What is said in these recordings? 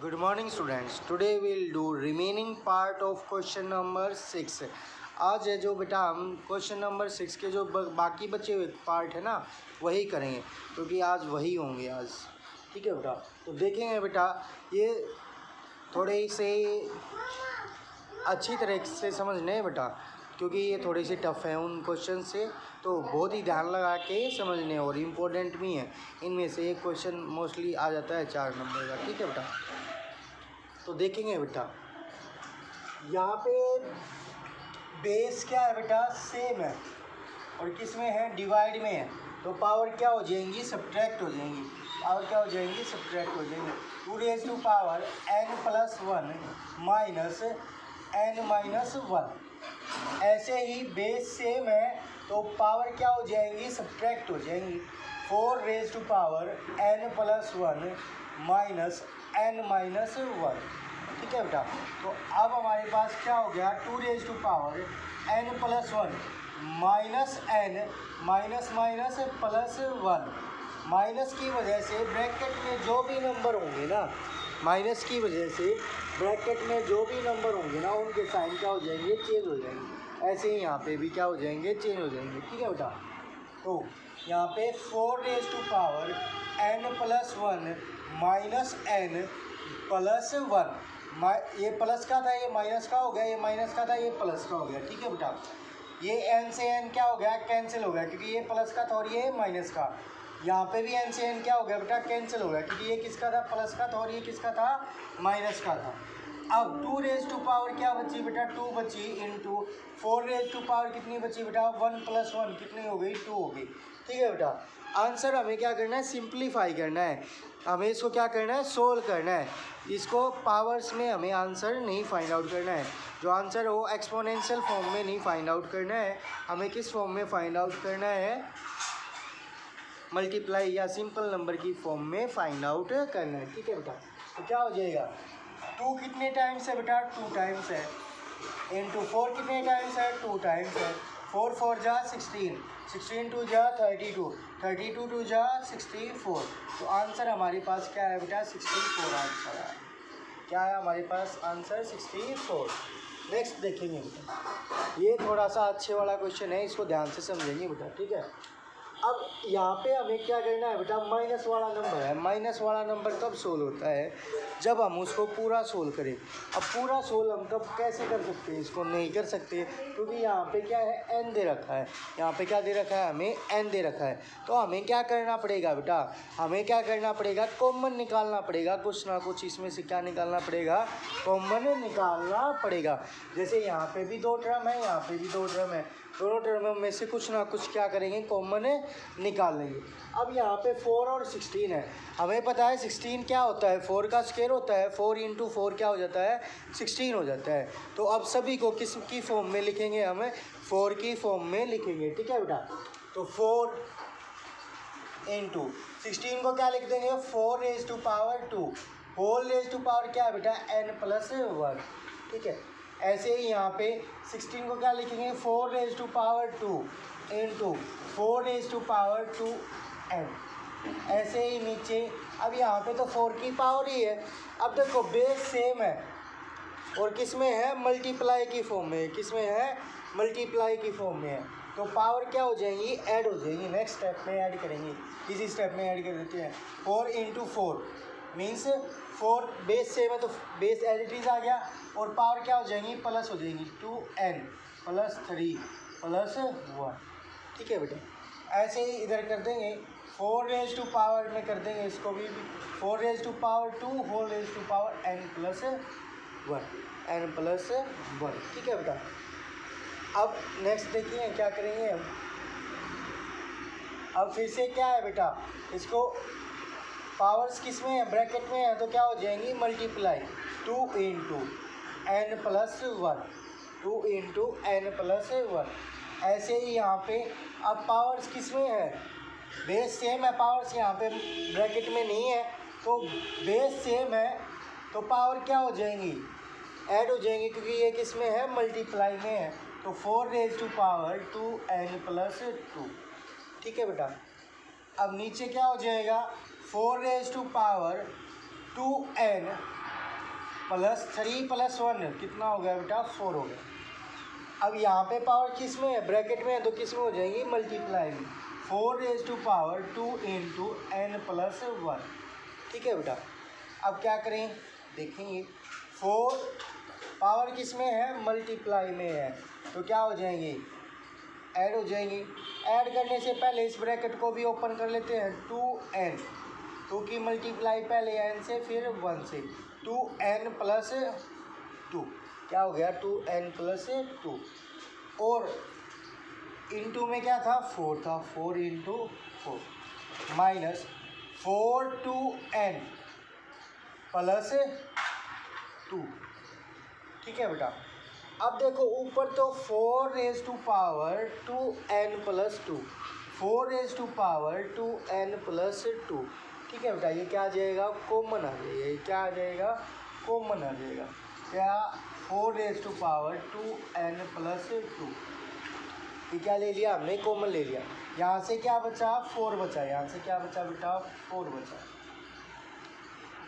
Good morning students. Today we'll do remaining part of question number 6. आज है जो बेटा हम क्वेश्चन नंबर 6 के जो बाकी बचे हुए पार्ट है ना वही करेंगे क्योंकि आज वही होंगे आज। ठीक है बेटा, तो देखेंगे बेटा ये थोड़े से अच्छी तरह से समझने बेटा क्योंकि ये थोड़े से टफ़ हैं उन क्वेश्चन से, तो बहुत ही ध्यान लगा के समझने और इम्पोर्टेंट भी हैं। इनमें से एक क्वेश्चन मोस्टली आ जाता है 4 नंबर का। ठीक है बेटा, तो देखेंगे बेटा यहाँ पे बेस क्या है बेटा सेम है और किस में है डिवाइड में है, तो पावर क्या हो जाएंगी सब्ट्रैक्ट हो जाएंगी। पावर क्या हो जाएंगी सब्ट्रैक्ट हो जाएंगी। 2 raise to power n+1 minus n-1। ऐसे ही बेस सेम है तो पावर क्या हो जाएंगी सब्ट्रैक्ट हो जाएंगी। 4 raise to power n+1 minus n-1। ठीक है बेटा, तो अब हमारे पास क्या हो गया 2 raise to power n+1 minus n minus minus plus 1। Minus की वजह से ब्रैकेट में जो भी नंबर होंगे ना, माइनस की वजह से ब्रैकेट में जो भी नंबर होंगे ना उनके साइन क्या हो जाएंगे चेंज हो जाएंगे। ऐसे ही यहाँ पे भी क्या हो जाएंगे चेंज हो जाएंगे। ठीक है बेटा, तो यहाँ पे 4 raise to power n+1 minus n+1। ये प्लस का था ये माइनस का हो गया, ये माइनस का था ये प्लस का हो गया। ठीक है बेटा, ये n से n क्या हो गया कैंसिल हो गया क्योंकि ये प्लस का था और ये माइनस का। यहाँ पे भी n से n क्या हो गया बेटा कैंसिल हो गया क्योंकि ये किसका था प्लस का था और ये किसका था माइनस का था। अब 2 रेज़ टू पावर क्या बची बेटा 2 बची इंटू 4 रेज़ टू पावर कितनी बची बेटा 1+1 कितनी हो गई 2 हो गई। ठीक है बेटा, आंसर हमें क्या करना है सिंप्लीफाई करना है, हमें इसको क्या करना है सोल्व करना है। इसको पावर्स में हमें आंसर नहीं फाइंड आउट करना है, जो आंसर हो एक्सपोनेंशियल फॉर्म में नहीं फाइंड आउट करना है, हमें किस फॉर्म में फाइंड आउट करना है मल्टीप्लाई या सिंपल नंबर की फॉर्म में फाइंड आउट करना है। ठीक है बेटा, तो क्या हो जाएगा 2 कितने टाइम्स है बेटा 2 टाइम्स है इंटू 4 कितने टाइम्स है 2 टाइम्स है। 4 4 जा 16, 16 2 जा 32, 32 2 जा 64। तो आंसर हमारे पास क्या है बेटा 64 आंसर है। क्या है हमारे पास आंसर 64। नेक्स्ट देखेंगे बेटा, ये थोड़ा सा अच्छे वाला क्वेश्चन है, इसको ध्यान से समझेंगे बेटा। ठीक है, अब यहाँ पे हमें क्या करना है बेटा माइनस वाला नंबर है, माइनस वाला नंबर कब सोल्व होता है जब हम उसको पूरा सोल्व करें। अब पूरा सोल्व हम कब कैसे कर सकते हैं, इसको नहीं कर सकते क्योंकि यहाँ पे क्या है n दे रखा है, यहाँ पे क्या दे रखा है हमें n दे रखा है। तो हमें क्या करना पड़ेगा बेटा, हमें क्या करना पड़ेगा कॉमन निकालना पड़ेगा, कुछ ना कुछ इसमें से क्या निकालना पड़ेगा कॉमन निकालना पड़ेगा। जैसे यहाँ पे भी 2 टर्म है, यहाँ पे भी 2 टर्म है, दोनों टर्म में से कुछ ना कुछ क्या करेंगे कॉमन निकाल लेंगे। अब यहाँ पे 4 और 16 है, हमें पता है 16 क्या होता है 4 का स्क्वायर होता है, 4 इंटू 4 क्या हो जाता है 16 हो जाता है। तो अब सभी को किस की फॉर्म में लिखेंगे हमें 4 की फॉर्म में लिखेंगे। ठीक है बेटा, तो 4 इंटू 16 को क्या लिख देंगे 4 raise to power 2, whole raise to power क्या है बेटा n+1। ठीक है, ऐसे ही यहाँ पे 16 को क्या लिखेंगे 4 raise to power 2 into 4 raise to power 2n। ऐसे ही नीचे अब यहाँ पे तो 4 की पावर ही है। अब देखो बेस सेम है और किस में है मल्टीप्लाई की फॉर्म में, किस में है मल्टीप्लाई की फॉर्म में है, तो पावर क्या हो जाएंगी ऐड हो जाएंगी। नेक्स्ट स्टेप में ऐड करेंगे, इसी स्टेप में ऐड कर देते हैं। 4 इंटू 4 मीन्स 4 बेस सेम है तो बेस एज इट इज़ आ गया और पावर क्या हो जाएंगी प्लस हो जाएंगी 2n + 3 + 1। ठीक है बेटा, ऐसे ही इधर कर देंगे 4 रेज़ टू पावर में कर देंगे इसको भी 4 raise to power 2 whole raise to power n+1 n+1। ठीक है बेटा, अब नेक्स्ट देखिए क्या करेंगे हम। अब फिर से क्या है बेटा इसको पावर्स किस में है ब्रैकेट में है तो क्या हो जाएंगी multiply 2 into n+1, 2 into n+1। ऐसे ही यहाँ पे अब पावर्स किस में है बेस सेम है, पावर्स यहाँ पे ब्रैकेट में नहीं है तो बेस सेम है तो पावर क्या हो जाएंगी ऐड हो जाएंगी क्योंकि ये किस में है मल्टीप्लाई में है। तो 4 रेज़ टू पावर 2n+2। ठीक है बेटा, अब नीचे क्या हो जाएगा 4 रेज़ टू पावर 2n +3 + 1 कितना हो गया बेटा 4 हो गया। अब यहाँ पे पावर किस में है, ब्रैकेट में है, तो किस में हो जाएगी, मल्टीप्लाई में। 4⁻2 इंटू n + 1। ठीक है बेटा। अब क्या करें देखेंगे, 4 पावर किस में है, मल्टीप्लाई में है, तो क्या हो जाएंगे, ऐड हो जाएंगे। ऐड करने से पहले इस ब्रैकेट को भी ओपन कर लेते हैं। 2n, 2 की मल्टीप्लाई पहले n से फिर 1 से, 2n + 2 क्या हो गया, 2n + 2। और इंटू में क्या था, 4 था, 4 × 4 माइनस 4 2n + 2। ठीक है बेटा। अब देखो ऊपर तो 4⁻2n + 2, 4⁻2n + 2। ठीक है बेटा। ये क्या आ जाएगा, कॉमन आ जाएगा। ये क्या आ जाएगा, कॉमन आ जाएगा। क्या, 4⁻2n + 2। ये क्या ले लिया हमने, कॉमन ले लिया। यहाँ से क्या बचा, 4 बचा। यहाँ से क्या बचा बेटा, 4 बचा।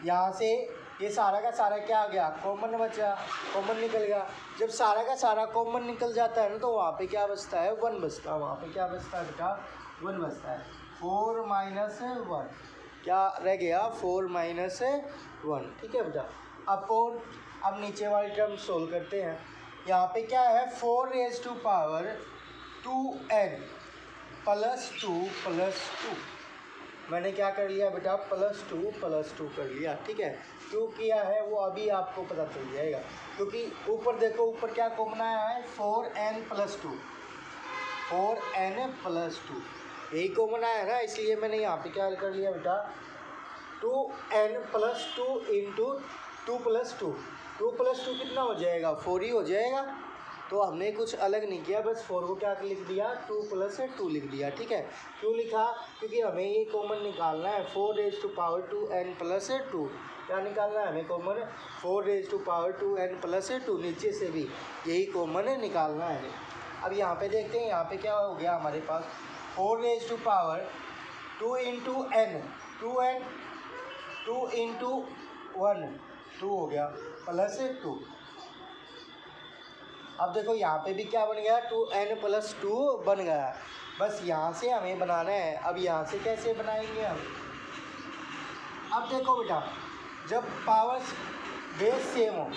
यहाँ से ये सारा का सारा क्या आ गया, कॉमन बचा, कॉमन निकल गया। जब सारा का सारा कॉमन निकल जाता है ना, तो वहाँ पे क्या बचता है, 1 बचता है। वहाँ पे क्या बचता है बेटा, 1 बचता है। 4 - 1 क्या रह गया, 4 - 1। ठीक है बेटा। अब नीचे वाली टर्म सोल्व करते हैं। यहाँ पे क्या है, 4⁻2n + 2 + 2। मैंने क्या कर लिया बेटा, +2 + 2 कर लिया। ठीक है। क्यों किया है वो अभी आपको पता चल जाएगा, क्योंकि ऊपर देखो, ऊपर क्या कॉमन आया है, 4n + 2, 4n + 2 यही कॉमन आया है ना, इसलिए मैंने यहाँ पे क्या कर लिया बेटा, 2n + 2 इंटू 2 + 2। 2 + 2 कितना हो जाएगा, 4 ही हो जाएगा। तो हमने कुछ अलग नहीं किया, बस 4 को क्या लिख दिया, 2 + 2 लिख दिया। ठीक है। क्यों लिखा, क्योंकि हमें ये कॉमन निकालना है, 4⁻2n + 2। क्या निकालना है हमें कॉमन, 4⁻2n + 2। नीचे से भी यही कॉमन निकालना है। अब यहाँ पे देखते हैं, यहाँ पे क्या हो गया हमारे पास, 4⁻2 इंटू n, 2n, 2 × 1 2 हो गया, +2। अब देखो यहाँ पे भी क्या बन गया, 2n + 2 बन गया। बस यहाँ से हमें बनाना है। अब यहाँ से कैसे बनाएंगे हम, अब देखो बेटा, जब पावर्स बेस सेम हो,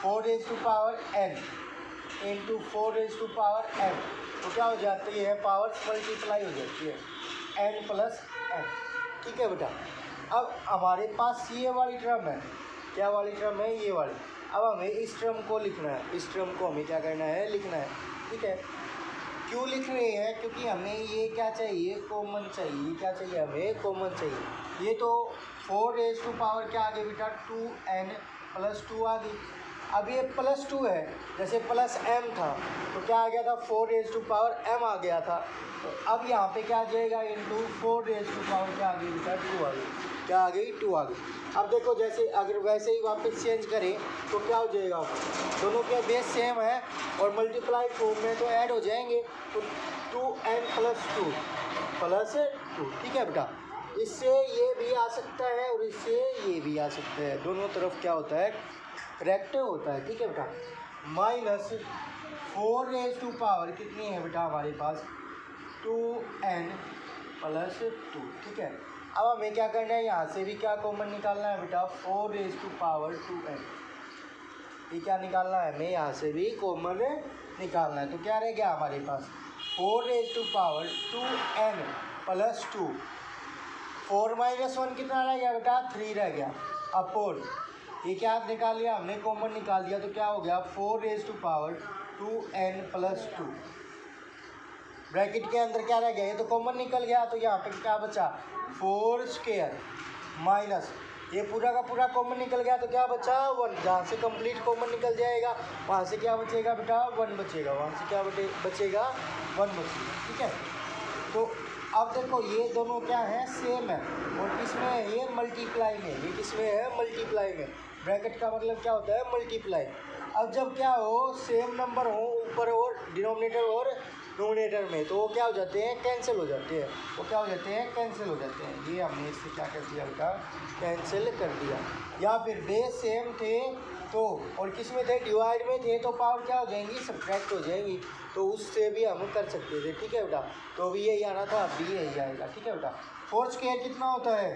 4⁻n इंटू 4⁻n, तो क्या हो जाती है, पावर्स मल्टीप्लाई हो जाती है, n + n। ठीक है बेटा। अब हमारे पास ये वाली टर्म है, क्या वाली टर्म है, ये वाली। अब हमें इस टर्म को लिखना है, इस टर्म को हमें क्या करना है, लिखना है। ठीक है। क्यों लिख रहे हैं, क्योंकि हमें ये क्या चाहिए, कॉमन चाहिए। क्या चाहिए हमें, कॉमन चाहिए। ये तो 4⁻2 पावर क्या आ गई बेटा, 2n + 2 आ गई। अब ये +2 है, जैसे +m था तो क्या आ गया था, 4⁻2 पावर m आ गया था। तो अब यहाँ पे क्या आ जाएगा, इंटू 4⁻2 पावर क्या आ गई बेटा, 2 आ गई। क्या आ गई, 2 आ गई। अब देखो, जैसे अगर वैसे ही वापस चेंज करें तो क्या हो जाएगा, दोनों के बेस सेम है और मल्टीप्लाई फॉर्म में तो ऐड हो जाएंगे, तो 2n + 2 + 2। ठीक है बेटा। इससे ये भी आ सकता है और इससे ये भी आ सकता है, दोनों तरफ क्या होता है, करेक्ट होता है। ठीक है बेटा। -4⁻2 पावर कितनी है बेटा हमारे पास, 2n + 2। ठीक है। अब हमें क्या करना है, यहाँ से भी क्या कॉमन निकालना है बेटा, 4⁻2n। ये क्या निकालना है हमें, यहाँ से भी कॉमन निकालना है। तो क्या रह गया हमारे पास, 4⁻2n + 2, 4 - 1 कितना रह गया बेटा, 3 रह गया। अपॉन ये क्या निकाल लिया हमने, कॉमन निकाल दिया, तो क्या हो गया, 4⁻2n + 2। ब्रैकेट के अंदर क्या रह गया, ये तो कॉमन निकल गया, तो यहाँ पे क्या बचा, 4² माइनस ये पूरा का पूरा कॉमन निकल गया, तो क्या बचा, 1। जहाँ से कंप्लीट कॉमन निकल जाएगा वहाँ से क्या बचेगा बेटा, 1 बचेगा। वहाँ से क्या बचेगा, 1 बचेगा। ठीक है। तो अब देखो, ये दोनों क्या है, सेम है, और किसमें है, ये मल्टीप्लाई में। ये किसमें है, मल्टीप्लाई में। ब्रैकेट का मतलब क्या होता है, मल्टीप्लाई। अब जब क्या हो, सेम नंबर हो ऊपर और डिनोमिनेटर और नोमिनेटर में, तो वो क्या हो जाते हैं, कैंसिल हो जाते हैं। वो क्या हो जाते हैं, कैंसिल हो जाते हैं। ये हमने इससे क्या कर दिया बेटा, कैंसिल कर दिया। या फिर बेस सेम थे तो, और किस में थे, डिवाइड में थे, तो पावर क्या हो जाएंगी, सब्ट्रैक्ट हो जाएंगी। तो उससे भी हम कर सकते थे, ठीक है बेटा। तो अभी यही आना था, अभी यही आएगा, ठीक है बेटा। 4 स्क्वायर कितना होता है,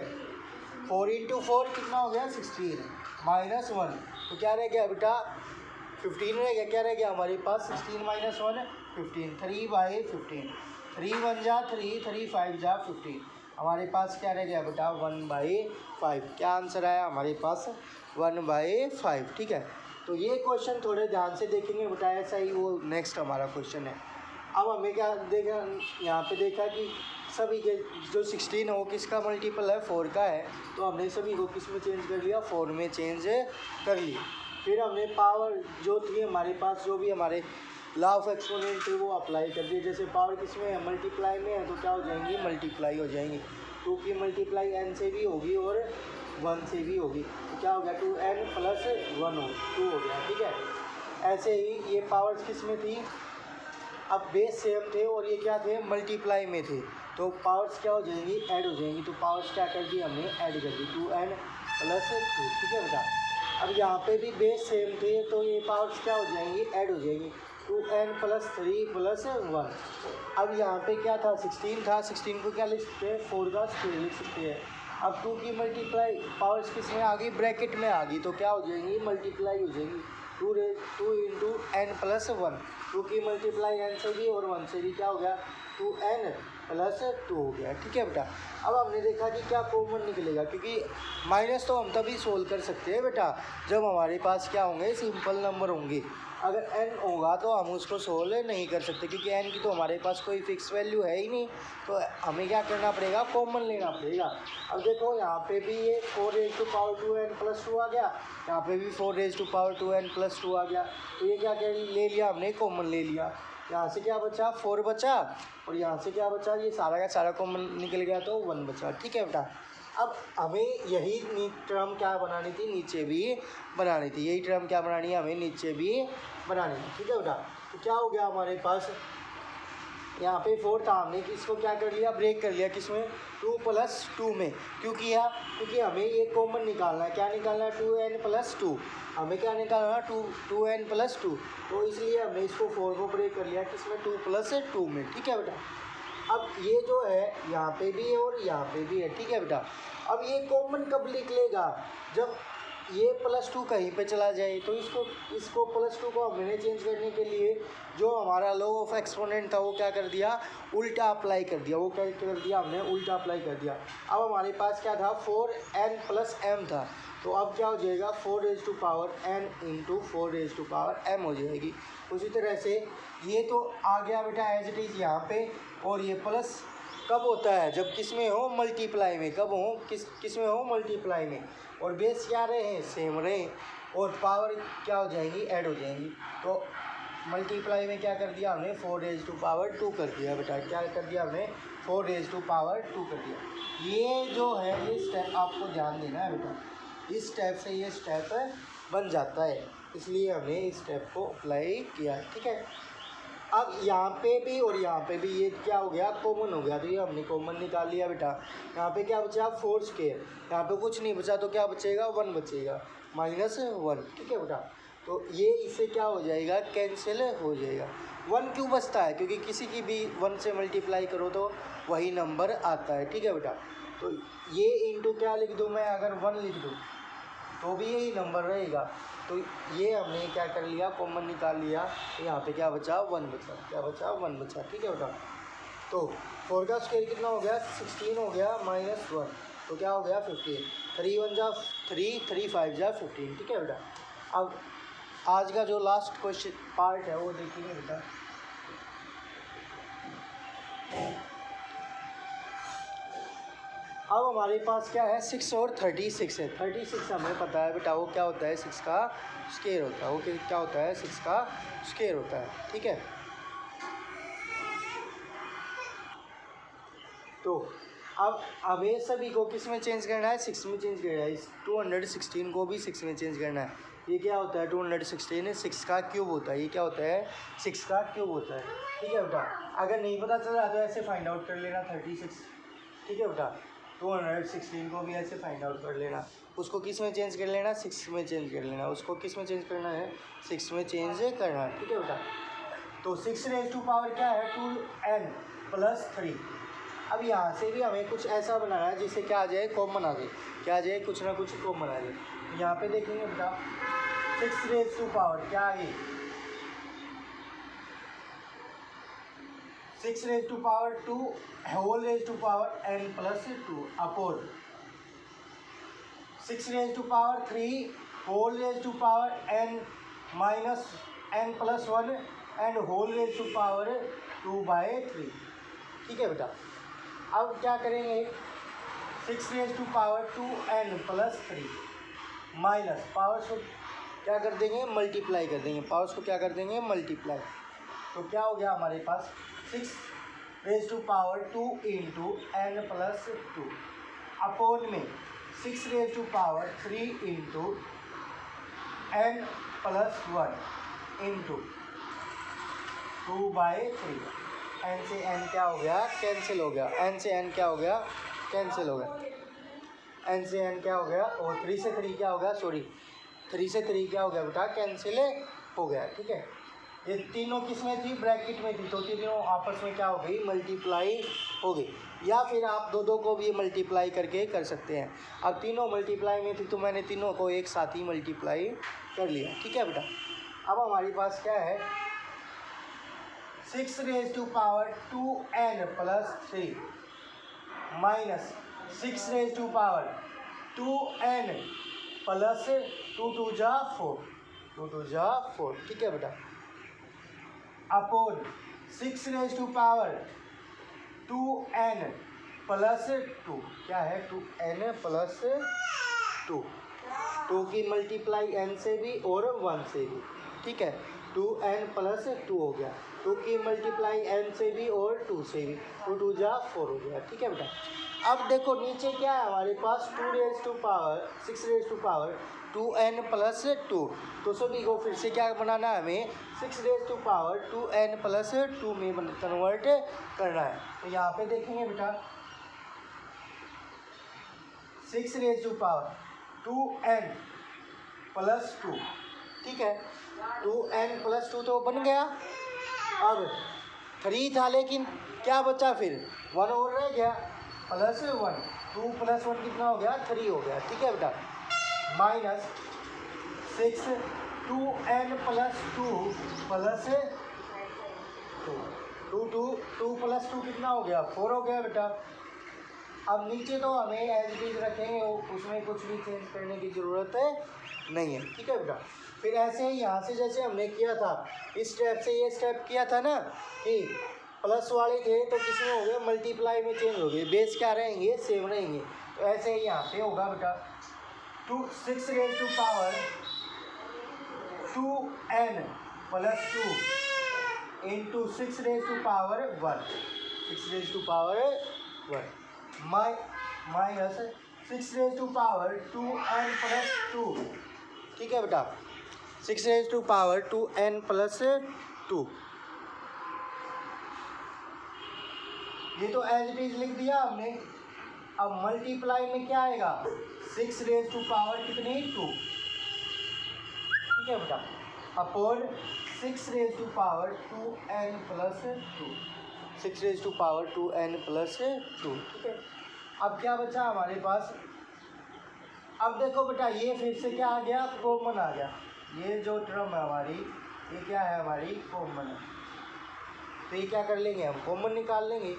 4 इंटू 4 कितना हो गया, 16 माइनस 1, तो क्या रह गया बेटा, 15 रह गया। क्या रह गया हमारे पास, 16 माइनस 1 15, 3/15, 3 1 जा 3, 3 5 जा 15, हमारे पास क्या रह गया बेटा, 1/5। क्या आंसर आया हमारे पास, 1/5, ठीक है। तो ये क्वेश्चन थोड़े ध्यान से देखेंगे बेटा, ऐसा ही वो नेक्स्ट हमारा क्वेश्चन है। अब हमें क्या देखा, यहाँ पे देखा कि सभी के जो 16 है वो किसका मल्टीपल है, 4 का है। तो हमने सभी को किस में चेंज कर लिया, 4 में चेंज कर लिया। फिर हमने पावर जो थी हमारे पास, जो भी हमारे लॉ ऑफ एक्सपोनेंट थे वो अप्लाई कर दिए। जैसे पावर किस में है, मल्टीप्लाई में है, तो क्या हो जाएंगी, मल्टीप्लाई हो जाएंगी। 2 की मल्टीप्लाई n से भी होगी और 1 से भी होगी, तो क्या हो गया, 2n प्लस 1 2 हो गया, ठीक है। ऐसे ही ये पावर्स किस में थी, अब बेस सेम थे और ये क्या थे, मल्टीप्लाई में थे, तो पावर्स क्या हो जाएंगी, ऐड हो जाएंगी। तो पावर्स क्या कर दी हमने, ऐड कर दी, 2n प्लस 2, ठीक है बेटा। अब यहाँ पे भी बेस सेम थे, तो ये पावर्स क्या हो जाएंगी, ऐड हो जाएंगी, 2n प्लस 3 प्लस 1। अब यहाँ पे क्या था, 16 था, 16 को क्या लिख सकते हैं, 4 का स्क्वायर लिख सकते हैं। अब 2 की मल्टीप्लाई पावर्स किस में आ गई, ब्रैकेट में आ गई, तो क्या हो जाएंगी, मल्टीप्लाई हो जाएंगी, 2 इंटू n प्लस 1। 2 की मल्टीप्लाई n से भी और 1 से भी, क्या हो गया, 2n प्लस 2 हो गया, ठीक है बेटा। अब हमने देखा कि क्या कॉमन निकलेगा, क्योंकि माइनस तो हम तभी सोल्व कर सकते हैं बेटा जब हमारे पास क्या होंगे, सिंपल नंबर होंगे। अगर n होगा तो हम उसको सोल्व नहीं कर सकते, क्योंकि n की तो हमारे पास कोई फिक्स वैल्यू है ही नहीं। तो हमें क्या करना पड़ेगा, कॉमन लेना पड़ेगा। अब देखो यहाँ पे भी ये 4 प्लस 2 आ गया, यहाँ पे भी 4 प्लस 2 आ गया। तो ये क्या ले लिया हमने, कॉमन ले लिया। यहाँ से क्या बचा, 4 बचा, और यहाँ से क्या बचा, ये सारा का सारा कॉमन निकल गया, तो 1 बचा, ठीक है बेटा। अब हमें यही टर्म क्या बनानी थी, नीचे भी बनानी थी। यही टर्म क्या बनानी है, हमें नीचे भी बनानी थी, ठीक है बेटा। तो क्या हो गया हमारे पास, यहाँ पे 4 था, हमने इसको क्या कर लिया, ब्रेक कर लिया, किसमें, 2 प्लस 2 में। क्यों किया, क्योंकि हमें ये कॉमन निकालना है। क्या निकालना है, 2n प्लस 2, हमें क्या निकालना है, 2n प्लस 2। तो इसलिए हमने इसको 4 को ब्रेक कर लिया, किसमें, 2 प्लस 2 में, ठीक है बेटा। अब ये जो है यहाँ पे भी है और यहाँ पे भी है, ठीक है बेटा। अब ये कॉमन कब निकलेगा, जब ये +2 कहीं पे चला जाए। तो इसको +2 को हमने चेंज करने के लिए जो हमारा लॉ ऑफ एक्सपोनेंट था वो क्या कर दिया, उल्टा अप्लाई कर दिया। वो क्या कर दिया हमने, उल्टा अप्लाई कर दिया। अब हमारे पास क्या था, 4n प्लस m था, तो अब क्या हो जाएगा, 4n इंटू 4m हो जाएगी। उसी तरह से ये तो आ गया बेटा एज इट इज़ यहाँ पे, और ये प्लस कब होता है, जब किस में हो, मल्टीप्लाई में। कब हो, किस में हो, मल्टीप्लाई में। और बेस क्या रहे, सेम रहे, और पावर क्या हो जाएंगी, ऐड हो जाएंगी। तो मल्टीप्लाई में क्या कर दिया हमने, 4 कर दिया बेटा। क्या कर दिया हमने, 4 कर दिया। ये जो है ये स्टेप आपको ध्यान देना है बेटा, इस स्टेप से ये स्टेप बन जाता है, इसलिए हमने इस स्टेप को अप्लाई किया, ठीक है। अब यहाँ पे भी और यहाँ पे भी ये क्या हो गया, कॉमन हो गया, तो ये हमने कॉमन निकाल लिया बेटा। यहाँ पे क्या बचा, 4 स्क्वायर, यहाँ पे कुछ नहीं बचा, तो क्या बचेगा, 1 बचेगा, -1, ठीक है बेटा। तो ये इससे क्या हो जाएगा, कैंसिल हो जाएगा। 1 क्यों बचता है, क्योंकि किसी की भी 1 से मल्टीप्लाई करो तो वही नंबर आता है, ठीक है बेटा। तो ये इंटू क्या लिख दूँ मैं, अगर 1 लिख दूँ तो भी यही नंबर रहेगा। तो ये हमने क्या कर लिया, कॉमन निकाल लिया, तो यहाँ पे क्या बचा, 1 बचा, क्या बचा, 1 बचा, ठीक है बेटा। तो 4 का स्क्वायर कितना हो गया, 16 हो गया, -1, तो क्या हो गया, 15, 3 1 जा 3, 3 5 जा 15, ठीक है बेटा। अब आज का जो लास्ट क्वेश्चन पार्ट है वो देखिए बेटा। अब हमारे पास क्या है, 6 और 36 है। 36 हमें पता है बेटा, वो क्या होता है, 6 का स्क्वायर होता है। वो क्या होता है, 6 का स्क्वायर होता है, ठीक है। तो अब ये सभी को किस में चेंज करना है, 6 में चेंज करना है। इस 216 को भी 6 में चेंज करना है। ये क्या होता है 216 6 का क्यूब होता है। ये क्या होता है 6 का क्यूब होता है। ठीक है बेटा, अगर नहीं पता चल रहा तो ऐसे फाइंड आउट कर लेना 36। ठीक है बेटा, 216 को भी ऐसे फाइंड आउट कर लेना। उसको किस में चेंज कर लेना, 6 में चेंज कर लेना। उसको किस में चेंज करना है, 6 में चेंज करना है। ठीक है बेटा, तो 6 रेज़ टू पावर क्या है 2n + 3। अब यहाँ से भी हमें कुछ ऐसा बनाना है जिससे क्या आ जाए, कॉमन आ जाए। क्या आ जाए, कुछ ना कुछ कॉमन आ जाए। यहाँ पे देखेंगे बेटा 6 रेज़ टू पावर क्या है, 6 raise to power 2 whole raise to power n + 2 upon 6 raise to power 3 whole raise to power n - n + 1 and whole raise to power 2/3। ठीक है बेटा, अब क्या करेंगे 6 raise to power 2n + 3 minus powers को क्या कर देंगे, मल्टीप्लाई कर देंगे। पावर्स को क्या कर देंगे, मल्टीप्लाई। तो क्या हो गया हमारे पास 6 raise to power 2 × n + 2 upon में 6 raise to power 3 × n + 1 × 2/3। n से n क्या हो गया, कैंसिल हो गया। n से n क्या हो गया, कैंसिल हो गया। n से n क्या हो गया, और 3 से 3 क्या हो गया, सॉरी 3 से 3 क्या हो गया बेटा, कैंसिल हो गया। ठीक है, ये तीनों किस में थी, ब्रैकेट में थी, तो तीनों आपस में क्या हो गई, मल्टीप्लाई हो गई। या फिर आप दो को भी मल्टीप्लाई करके कर सकते हैं। अब तीनों मल्टीप्लाई में थी तो मैंने तीनों को एक साथ ही मल्टीप्लाई कर लिया। ठीक है बेटा, अब हमारे पास क्या है 6 raise to power 2n + 3 minus 6 raise to power 2n + 2 2 जा 4, 2 2 जा 4। ठीक है बेटा, upon 6 raise to power 2n + 2 क्या है, 2n + 2। 2 की मल्टीप्लाई n से भी और 1 से भी। ठीक है, 2n + 2 हो गया। 2 की मल्टीप्लाई n से भी और 2 से भी, 2 2 जा 4 हो गया। ठीक है बेटा, अब देखो नीचे क्या है हमारे पास 6 रेज़ टू पावर 2n + 2। तो सभी को फिर से क्या बनाना है, हमें 6 रेज़ टू पावर 2n + 2 में कन्वर्ट करना है। तो यहाँ पे देखेंगे बेटा 6 रेज़ टू पावर 2n + 2। ठीक है, 2n + 2 तो बन गया। अब 3 था लेकिन क्या बचा, फिर 1 और रह गया +1। 2 + 1 कितना हो गया, 3 हो गया। ठीक है बेटा, माइनस 6 2n + 2 + 2 2 + 2 कितना हो गया, 4 हो गया बेटा। अब नीचे तो हमें एज इट इज रखेंगे, उसमें कुछ भी चेंज करने की ज़रूरत नहीं है। ठीक है बेटा, फिर ऐसे ही यहाँ से जैसे हमने किया था, इस स्टेप से ये स्टेप किया था ना कि प्लस वाले थे तो किसमें हो गए, मल्टीप्लाई में चेंज हो गए। बेस क्या रहेंगे, सेम रहेंगे। तो ऐसे ही यहाँ पे होगा बेटा 6 raise to power 2n + 2 × 6 raise to power 1, 6 raise to power 1 minus 6 raise to power 2n + 2। ठीक है बेटा, 6 रेज़ टू पावर 2n + 2। ये तो एज इट इज लिख दिया हमने। अब मल्टीप्लाई में क्या आएगा, 6 रेज़ टू पावर कितनी 2। ठीक है बेटा, upon 6 raise to power 2n + 2, 6 raise to power 2n + 2। ठीक है, अब क्या बचा हमारे पास, अब देखो बेटा ये फिर से क्या आ गया, कॉमन आ गया। ये जो टर्म है हमारी, ये क्या है हमारी, कॉमन है। तो ये क्या कर लेंगे, हम कॉमन निकाल लेंगे।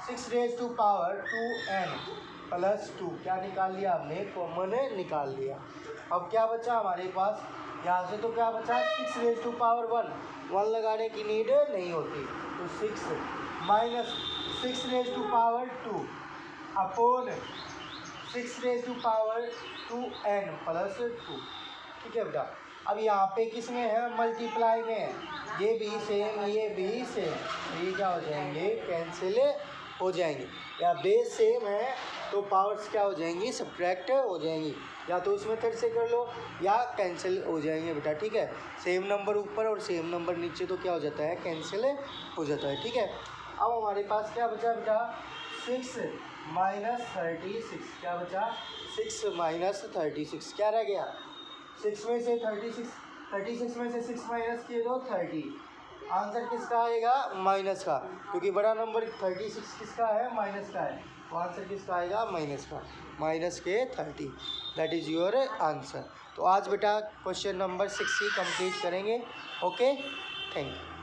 6 रेज़ टू पावर 2n + 2 क्या निकाल लिया हमने, कॉमन निकाल लिया। अब क्या बचा हमारे पास, यहाँ से तो क्या बचा 6 रेज़ टू पावर 1 लगाने की नीड नहीं होती। तो 6 minus 6 raise to power 2 upon 6 raise to power 2n + 2। ठीक है बेटा, अब यहाँ पे किस में है, मल्टीप्लाई में है। ये भी सेम, ये भी सेम, ये क्या हो जाएंगे, कैंसिल हो जाएंगी, या बेस सेम है तो पावर्स क्या हो जाएंगी, सब्ट्रैक्ट हो जाएंगी। या तो उस मेथड से कर लो या कैंसिल हो जाएंगे बेटा, ठीक है। सेम नंबर ऊपर और सेम नंबर नीचे तो क्या हो जाता है, कैंसिल हो जाता है, ठीक है। अब हमारे पास क्या बचा बेटा, 6 - 36। क्या बचा, 6 - 36। क्या रह गया, 6 में से 36 में से 6 माइनस किए तो 30। आंसर किसका आएगा, माइनस का, क्योंकि बड़ा नंबर 36 किसका है, माइनस का है। तो आंसर किसका आएगा, माइनस का, माइनस के 30। That is your answer. तो आज बेटा क्वेश्चन नंबर 6 ही कंप्लीट करेंगे। Okay, thank you.